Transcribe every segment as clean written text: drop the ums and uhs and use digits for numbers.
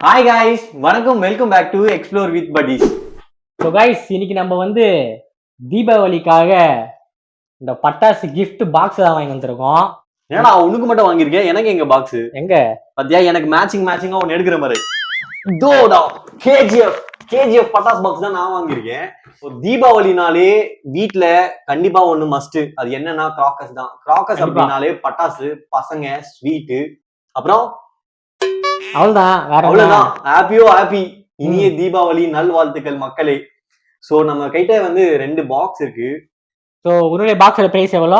Hi guys, வணக்கம். Welcome back to explore with buddies. So guys, இன்னைக்கு நம்ம தீபாவளிக்காக இந்த பட்டாசு கிஃப்ட் பாக்ஸ் தான் வாங்கி வந்திருக்கோம். ஏன்னா உனக்கு மட்டும் வாங்கியிருக்கேன், எனக்கு எங்க பாக்ஸ் எங்க பத்தியா? எனக்கு மேட்சிங்கா ஒன்னு எடுக்கிற மாதிரி இதோடா கேஜிஎஃப் பட்டாஸ் பாக்ஸ் தான் நான் வாங்கியிருக்கேன். தீபாவளினாலே வீட்டுல கண்டிப்பா ஒண்ணு மஸ்ட். அது என்னன்னா கிராக்கர்ஸ் தான். கிராக்கர்ஸ் அப்படின்னாலே பட்டாசு, பசங்க, ஸ்வீட்டு, அப்புறம் அவ்வளவுதான். ஹாப்பி இனிய தீபாவளி நல்வாழ்த்துக்கள் மக்களே. சோ நம்ம கிட்ட ரெண்டு பாக்ஸ் இருக்கு. சோ உன்னுடைய பாக்ஸோட பிரைஸ் எவ்வளோ?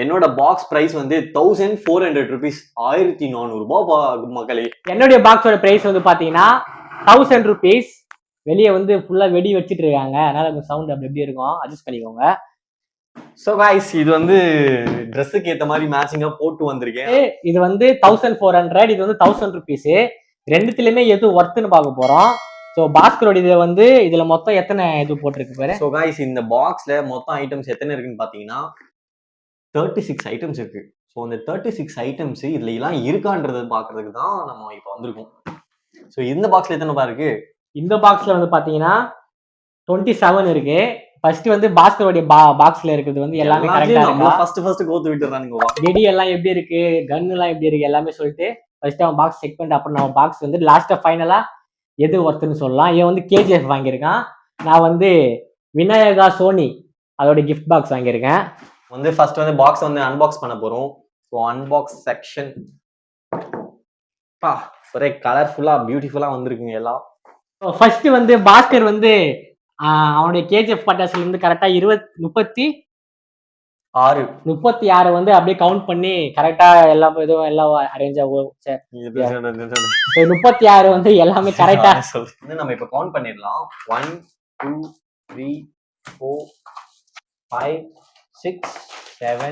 என்னோட பாக்ஸ் பிரைஸ் 1400 rupees, 1400 ரூபாய் மக்களே. என்னுடைய பாக்ஸோட பிரைஸ் பாத்தீங்கன்னா 1000 rupees. வெளியே ஃபுல்லா வெடி வச்சிட்டு இருக்காங்க, அதனால சவுண்ட் அப்படி எப்படி இருக்கும், அட்ஜஸ்ட் பண்ணிக்கோங்க. சோ गाइस, இது ட்ரெஸ்ஸுக்கு ஏத்த மாதிரி மேட்சிங்கா போட்டு வந்திருக்கேன். இது 1400, இது 1000 rupees. ரெண்டுத்துலயுமே எது ஒர்த்துன்னு பார்க்க போறோம். ஸோ பாஸ்கரோட இதுல மொத்தம் எத்தனை இது போட்டிருக்கு பாரு. ஸோ गाइस, இந்த பாக்ஸ்ல மொத்தம் ஐட்டம்ஸ் எத்தனை இருக்குன்னு பாத்தீங்கன்னா 36 ஐட்டம்ஸ் இருக்கு. ஸோ அந்த 36 ஐட்டம்ஸ் இதுல எல்லாம் இருக்கான்றது பாக்குறதுக்கு தான் நம்ம இப்ப வந்திருக்கோம். ஸோ இந்த பாக்ஸ்ல எத்தனை இருக்கு? இந்த பாக்ஸ்ல பாத்தீங்கன்னா 27 இருக்கு. ஃபர்ஸ்ட் பாஸ்கரோடைய பாக்ஸ்ல இருக்குது எல்லாமே கரெக்டா இருக்கு. ஃபர்ஸ்ட் கோத்து விட்டுறானுங்க. வெடி எல்லாம் எப்படி இருக்கு, கன் எல்லாம் எப்படி இருக்கு, எல்லாமே சொல்லிட்டு ஃபர்ஸ்ட் அவன் பாக்ஸ் செக் பண்ணிட்டு அப்புறம் நம்ம பாக்ஸ் லாஸ்டா ஃபைனலா எது ஒர்த்துன்னு சொல்லலாம். இவன் கேஜிஎஃப் வாங்கியிருக்கான். நான் விநாயகா சோனி அதோட கிஃப்ட் பாக்ஸ் வாங்கியிருக்கேன். ஃபர்ஸ்ட் பாக்ஸ் அன்பாக்ஸ் பண்ண போறோம். ஸோ அன்பாக்ஸ் செக்ஷன் ஒரே கலர்ஃபுல்லா பியூட்டிஃபுல்லா வந்திருக்குங்க எல்லாம். ஃபர்ஸ்ட் பாஸ்கர் அவனுடைய கேஜிஎஃப் பட்டாசுல இருந்து கரெக்டா 36 அப்படியே கவுண்ட் பண்ணி கரெக்டா எல்லாம் இதுவும் எல்லாம் அரேஞ்சா 36 எல்லாமே கரெக்டா நம்ம இப்ப கவுண்ட் பண்ணிடலாம். 1 2 3 4 5 6 7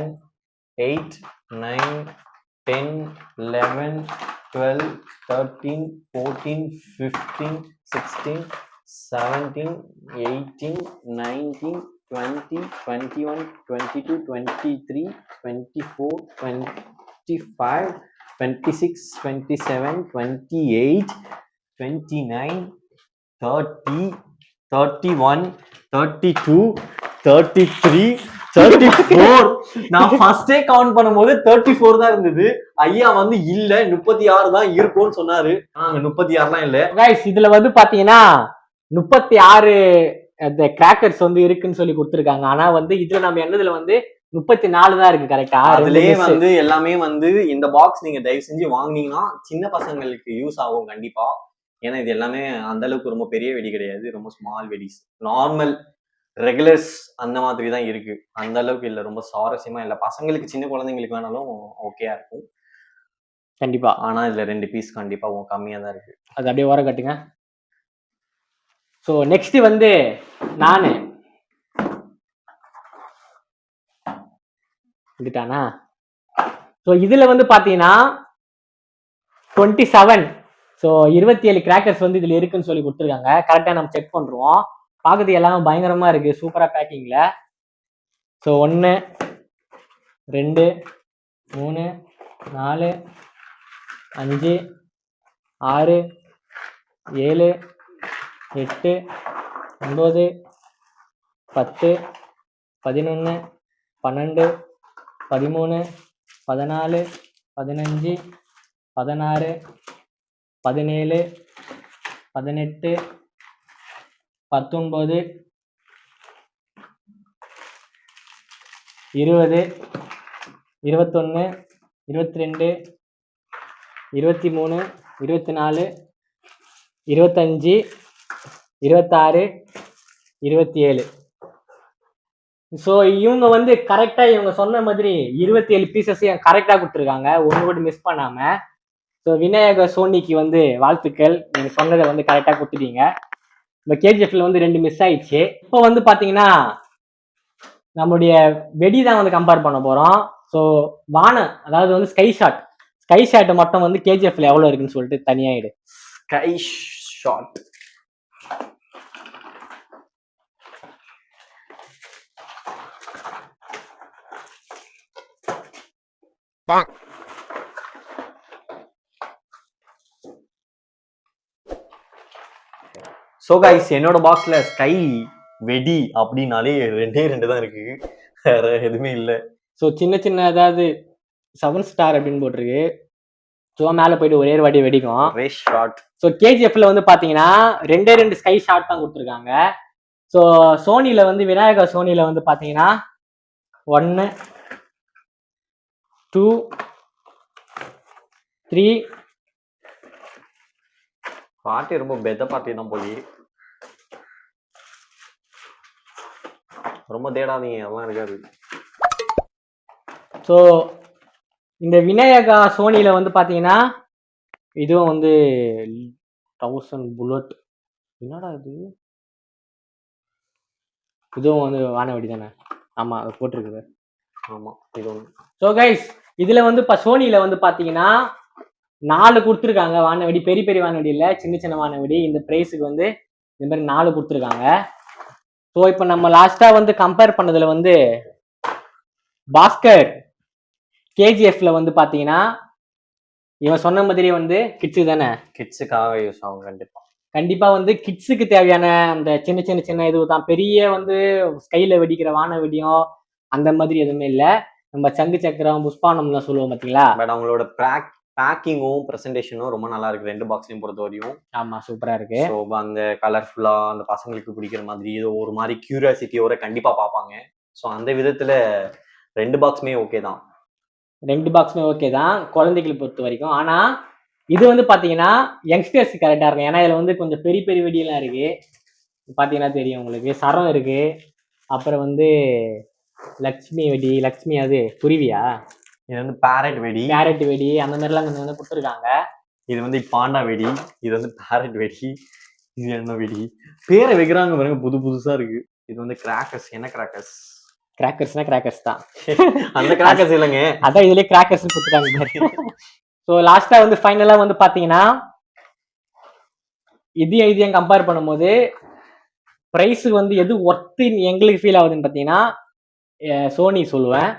8 9 10 11 12 13 14 15 16 17 18 19 20 21 22 23 24 25 26 27 28 29 30 31 32 33 34. நான் ஃபர்ஸ்டே கவுண்ட் பண்ணும்போது 34 தான் இருந்தது. ஐயா இல்ல 36 தான் இருக்கும்னு சொன்னாரு. நாங்க 36 இல்ல गाइस. இதுல பாத்தீங்கன்னா 36 அந்த கிராக்கர்ஸ் இருக்குன்னு சொல்லி கொடுத்துருக்காங்க. ஆனா இதுல நம்ம என்னதுல 34 தான் இருக்கு கரெக்டா. அதுலயே எல்லாமே இந்த பாக்ஸ் நீங்க தயவு செஞ்சு வாங்கினீங்கன்னா சின்ன பசங்களுக்கு யூஸ் ஆகும் கண்டிப்பா. ஏன்னா இது எல்லாமே அந்த அளவுக்கு ரொம்ப பெரிய வெடி கிடையாது, ரொம்ப ஸ்மால் வெடிஸ், நார்மல் ரெகுலர்ஸ் அந்த மாதிரி தான் இருக்கு. அந்த அளவுக்கு இல்ல, ரொம்ப சுவாரஸ்யமா இல்ல. பசங்களுக்கு, சின்ன குழந்தைங்களுக்கு வேணாலும் ஓகேயா இருக்கும் கண்டிப்பா. ஆனா இதுல 2 பீஸ் கண்டிப்பா கம்மியா தான் இருக்கு. அது அப்படியே ஓர கட்டுங்க. ஸோ நெக்ஸ்ட் நானு வந்துட்டானா. ஸோ இதுல பாத்தீங்கன்னா 27, ஸோ 27 கிராக்கர்ஸ் இதுல இருக்குன்னு சொல்லி கொடுத்துருக்காங்க. கரெக்டா நம்ம செக் பண்றோம். பார்க்கறது எல்லாமே பயங்கரமா இருக்கு, சூப்பரா பேக்கிங்ல. ஸோ 1 2 3 4 5 6 7 8 9 10 11 12 13 14 15 16 17 18 19 20 21 22 23 24 25 26 27. ஸோ இவங்க கரெக்டா இவங்க சொன்ன மாதிரி 27 பீசஸையும் கரெக்டா கொடுத்துருக்காங்க, ஒன்று கூட மிஸ் பண்ணாம. ஸோ விநாயக சோனிக்கு வாழ்த்துக்கள், நீங்க சொன்னதை கரெக்டா கொடுத்துட்டீங்க. இந்த கேஜிஎஃப்ல 2 மிஸ் ஆயிடுச்சு. இப்போ பாத்தீங்கன்னா நம்மளுடைய வெடி தான் கம்பேர் பண்ண போறோம். ஸோ வானம், அதாவது ஸ்கை ஷாட் மட்டும் கேஜிஎஃப்ல எவ்வளவு இருக்குன்னு சொல்லிட்டு தனியாயிடு. ஸ்கை ஷாட் ஸோ கைஸ் என்னோட பாக்ஸ்ல ஸ்கை வெடி அப்படின்னாலே 2 தான் இருக்கு, வேற எதுவுமே இல்லை. ஸோ சின்ன சின்ன அதாவது 7 ஸ்டார் அப்படின்னு போட்டிருக்கு. ஸோ மேலே போயிட்டு ஒரே ஒரு வாட்டி வெடிக்கும். ஒரே ஷாட். ஸோ கேஜிஎஃப்ல வந்து பார்த்தீங்கன்னா 2 ஸ்கை ஷாட் தான் கொடுத்துருக்காங்க. ஸோ சோனியில் வந்து விநாயகா சோனியில் வந்து பார்த்தீங்கன்னா 1 2 3 பாட்டி ரொம்ப பெத்த பாட்டி தான் போய், ரொம்ப தேடாதீங்க, அதெல்லாம் இருக்காது. ஸோ இந்த விநாயகா சோனியில் வந்து பார்த்தீங்கன்னா இதுவும் வந்து 1000 புல்லட். என்னடா இது, இதுவும் வந்து வானவெடி தானே? ஆமாம், அது போட்டிருக்குது. ஆமாம், இது ஒன்று. ஸோ கைஸ் இதில் வந்து இப்போ சோனியில் வந்து பார்த்தீங்கன்னா 4 கொடுத்துருக்காங்க வானவெடி. பெரிய பெரிய வானவெடி இல்லை, சின்ன சின்ன வானவெடி. இந்த ப்ரைஸுக்கு வந்து இந்த மாதிரி 4 கொடுத்துருக்காங்க. ஸோ இப்போ நம்ம லாஸ்ட்டாக வந்து கம்பேர் பண்ணதில் வந்து பாஸ்கர் கேஜிஎஃப்ல வந்து பார்த்தீங்கன்னா இவன் சொன்ன மாதிரி வந்து கிட்ஸு தானே, கிட்ஸுக்காக யூஸ் ஆகும் கண்டிப்பாக. கண்டிப்பாக வந்து கிட்ஸுக்கு தேவையான அந்த சின்ன சின்ன சின்ன இது தான். பெரிய வந்து ஸ்கைல வெடிக்கிற வானவெடியும் அந்த மாதிரி எதுவுமே இல்லை. நம்ம சங்கு சக்கரம் புஷ்பானம்லாம் சொல்லுவோம் பார்த்தீங்களா. பட் அவங்களோட பேக்கிங்கும் ப்ரெசன்டேஷனும் ரொம்ப நல்லா இருக்கு 2 பாக்ஸ்லையும் பொறுத்த வரையும். ஆமாம், சூப்பராக இருக்கு. ஸோ அந்த கலர்ஃபுல்லாக அந்த பசங்களுக்கு பிடிக்கிற மாதிரி ஏதோ ஒரு மாதிரி கியூரியாசிட்டியோட கண்டிப்பாக பார்ப்பாங்க. ஸோ அந்த விதத்தில் 2 பாக்ஸுமே ஓகே தான். 2 பாக்ஸுமே ஓகே தான் குழந்தைகளை பொறுத்த வரைக்கும். ஆனால் இது வந்து பார்த்தீங்கன்னா யங்ஸ்டர்ஸ்க்கு கரெக்டாக இருக்கும். ஏன்னா இதில் வந்து கொஞ்சம் பெரிய பெரிய வெடியெல்லாம் இருக்கு. பார்த்தீங்கன்னா தெரியும் உங்களுக்கு. சரம் இருக்கு, அப்புறம் வந்து லக்ஷ்மி வெடி, லக்ஷ்மி அது குருவியா, இது வந்து பேரட் வெடி, கேரட் வெடி, அந்த மாதிரிலாம் கொஞ்சம் வந்து கொடுத்துருக்காங்க. இது வந்து பாண்டா வெடி, இது வந்து பேரட் வெடி, இது என்ன வெடி பேரை வைக்கிறாங்க பாருங்க, புது புதுசா இருக்கு. இது வந்து கிராக்கர்ஸ். என்ன கிராக்கர்ஸ்? கிராக்கர்ஸ்னா கிராக்கர்ஸ் தான். அந்த கிராக்கர்ஸ் இல்லைங்க, அதான் இதுலயே கிராக்கர்ஸ் கொடுத்துட்டாங்க. ஸோ லாஸ்டா வந்து ஃபைனலா வந்து பாத்தீங்கன்னா இதையும் கம்பேர் பண்ணும்போது ப்ரைஸ் வந்து எது ஒர்த்து எங்களுக்கு ஃபீல் ஆகுதுன்னு பார்த்தீங்கன்னா சோனி சொல்லுவேன்.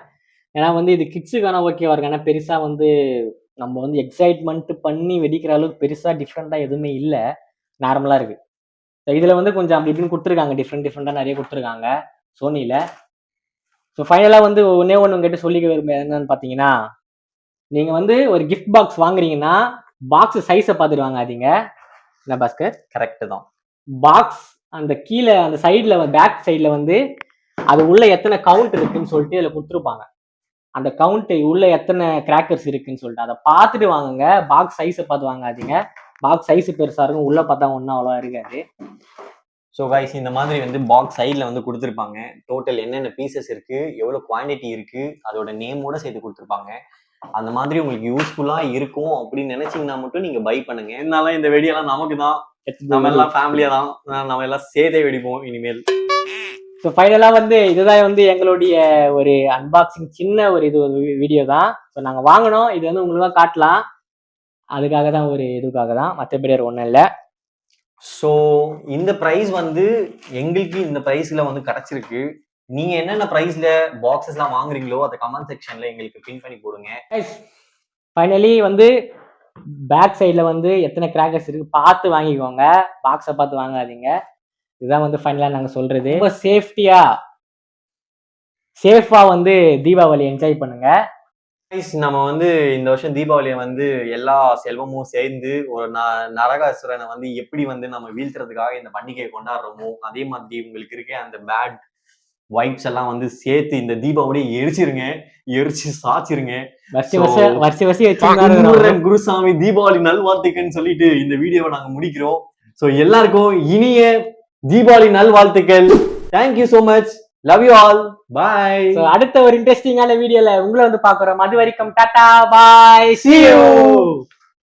ஏன்னா வந்து இது கிட்ஸுக்கான ஓகேவா இருக்கு. ஆனால் பெருசா வந்து நம்ம வந்து எக்ஸைட்மெண்ட் பண்ணி வெடிக்கிற அளவுக்கு பெருசா டிஃப்ரெண்டா எதுவுமே இல்லை, நார்மலா இருக்கு. இதுல வந்து கொஞ்சம் அப்படி இப்படின்னு கொடுத்துருக்காங்க, டிஃப்ரெண்டா நிறைய கொடுத்துருக்காங்க சோனியில. ஸோ ஃபைனலாக வந்து ஒன்னே ஒன்று உங்ககிட்ட சொல்லிக்க விரும்புகிறேன் என்னன்னு பார்த்தீங்கன்னா, நீங்கள் வந்து ஒரு கிஃப்ட் பாக்ஸ் வாங்குறீங்கன்னா பாக்ஸ் சைஸை பார்த்துட்டு வாங்காதீங்க. என்ன பாஸ்கர்? கரெக்டு தான். பாக்ஸ் அந்த கீழே அந்த சைடில் பேக் சைடில் வந்து அது உள்ள எத்தனை கவுண்ட் இருக்குன்னு சொல்லிட்டு அதில் கொடுத்துருப்பாங்க. அந்த கவுண்ட் உள்ள எத்தனை கிராக்கர்ஸ் இருக்குன்னு சொல்லிட்டு அதை பார்த்துட்டு வாங்குங்க. பாக்ஸ் சைஸை பார்த்து வாங்காதீங்க. பாக்ஸ் சைஸ் பெருசாக இருக்கும், உள்ளே பார்த்தா ஒன்றும் அவ்வளோ இருக்காது. ஸோ கைஸ் இந்த மாதிரி வந்து பாக்ஸ் சைடில் வந்து கொடுத்துருப்பாங்க. டோட்டல் என்னென்ன பீசஸ் இருக்கு, எவ்வளோ குவான்டிட்டி இருக்கு, அதோட நேமோட சேர்த்து கொடுத்துருப்பாங்க. அந்த மாதிரி உங்களுக்கு யூஸ்ஃபுல்லாக இருக்கும் அப்படின்னு நினைச்சீங்கன்னா மட்டும் நீங்க பை பண்ணுங்க. என்னால இந்த வெடியெல்லாம் நமக்கு தான், நம்ம எல்லாம் ஃபேமிலியா தான், நம்ம எல்லாம் சேர்த்தே வெடிப்போம் இனிமேல். ஸோ ஃபைனலாக வந்து இதுதான் வந்து எங்களுடைய ஒரு அன்பாக்சிங் சின்ன ஒரு இது ஒரு வீடியோ தான். ஸோ நாங்கள் வாங்கினோம், இது வந்து உங்களுக்கு காட்டலாம், அதுக்காக தான் ஒரு இதுக்காக தான், மற்றபடி ஒன்றும் இல்லை. ஸோ இந்த ப்ரைஸ் வந்து எங்களுக்கு இந்த ப்ரைஸ்ல வந்து கிடைச்சிருக்கு. நீங்க என்னென்ன ப்ரைஸ்ல பாக்ஸஸ்லாம் வாங்குறீங்களோ அதை கமெண்ட் செக்ஷன்ல எங்களுக்கு பின் பண்ணி போடுங்க. ஃபைனலி வந்து பேக் சைடில் வந்து எத்தனை கிராக்கர்ஸ் இருக்கு பார்த்து வாங்கிக்கோங்க, பாக்ஸை பார்த்து வாங்காதீங்க. இதுதான் வந்து ஃபைனலாக நாங்கள் சொல்றது. ரொம்ப சேஃபா வந்து தீபாவளி என்ஜாய் பண்ணுங்க. நம்ம வந்து இந்த வருஷம் தீபாவளியை வந்து எல்லா செல்வமும் சேர்ந்து ஒரு நரகாசுரனை வந்து எப்படி வந்து நம்ம வீழ்த்துறதுக்காக இந்த பண்டிகையை கொண்டாடுறோமோ அதே மாதிரி உங்களுக்கு இருக்க அந்த பேட் வைப்ஸ் எல்லாம் வந்து சேர்த்து இந்த தீபாவளியை எரிச்சு சாச்சிருங்க. குருசாமி தீபாவளி நல்வாழ்த்துக்கள்னு சொல்லிட்டு இந்த வீடியோவை நாங்க முடிக்கிறோம். ஸோ எல்லாருக்கும் இனிய தீபாவளி நல்வாழ்த்துக்கள். Thank you so much, love you all, bye. அடுத்த ஒரு இன்ட்ரெஸ்டிங்கான வீடியோல உங்களை வந்து பாக்குறோம். அது வரைக்கும் டாடா, பாய், see you.